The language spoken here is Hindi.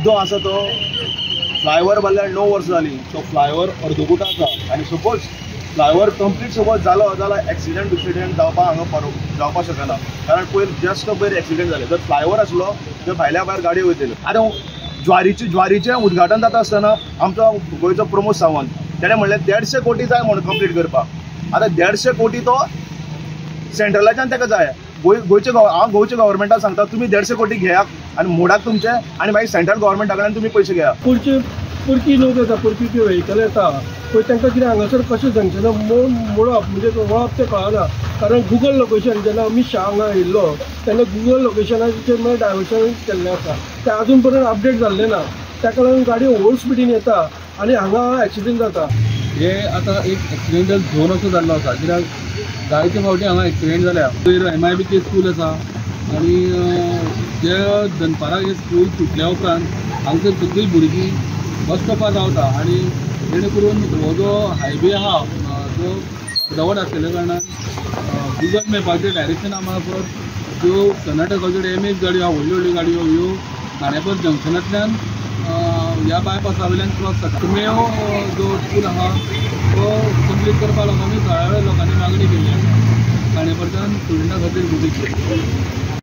मुद्दो आसा तो फ्लायओवर बांदल्यार 9 वर्सां जालीं. सो फ्लायओवर अर्दोगूट आसा आनी सपोज फ्लायओवर कंप्लीट सपोज जालो जाल्यार एक्सिडेंट जावपाक हांगा जावपाक शकना. कारण पयर जस्ट पयर एक्सिडेंट जाले. जर फ्लायओवर आसलो तर भायल्या भायर गाडयो वयतल्यो. आतां ज्वारीचें उद्घाटन जाता आसतना आमचो गोंयचो प्रमोद सावंत तेणें म्हणलें 150 कोटी जाय म्हणून कंप्लीट करपाक. आतां 150 कोटी तो सेंट्रलाच्यान ताका जाय. हांव गोंयच्या गव्हर्मेंटाक सांगता तुमी 150 कोटी घेयात आनी मोडात तुमचे आनी मागीर सेंट्रल गव्हर्मेंटा कडल्यान तुमी पयशे घेयात. पुरकी लोक येता पुरकी व्हेकल येता पळय तांकां कितें हांगासर कशें जंक्शनां मोडप म्हणजे वळप तें कळना. कारण गुगल लोकेशन जेन्ना अमित शाह हांगा येयल्लो तेन्ना गुगल लोकेशनाचेर मागीर डायवर्शन केल्लें आसा तें आजून पर्यंत अपडेट जाल्लें ना. ताका लागून गाडी ओवर स्पिडीन येता आनी हांगा एक्सिडेंट जाता. हे आतां एक एक्सिडेंटल झोन असो जाल्लो आसा कित्याक जायते फावटी हांगा एक्सिडेंट जाल्या. पयर MIBK स्कूल आसा आनी जे दनपाराक हे स्कूल सुटल्या उपरांत हांगसर सगळीं भुरगीं बस स्टॉपार रावता आनी जेणे करून हो जो हायवे आहा जो अर्दवट आसलेल्या कारणान गुगल मॅपाचेर डायरेक्शन आमकां ज्यो कर्नाटकाच्यो MS गाडयो आहा व्हडल्यो व्हडल्यो गाडयो ह्यो खांडेपार जंक्शनांतल्यान ह्या बायपासा वयल्यान क्रॉस जाता. कुमेओ जो स्कूल आहा तो कंप्लीट करपा लागून थळाव्या लोकांनी मागणी केल्ली आसा खांडेपारच्यान स्टुडंटां खातीर भुरगीं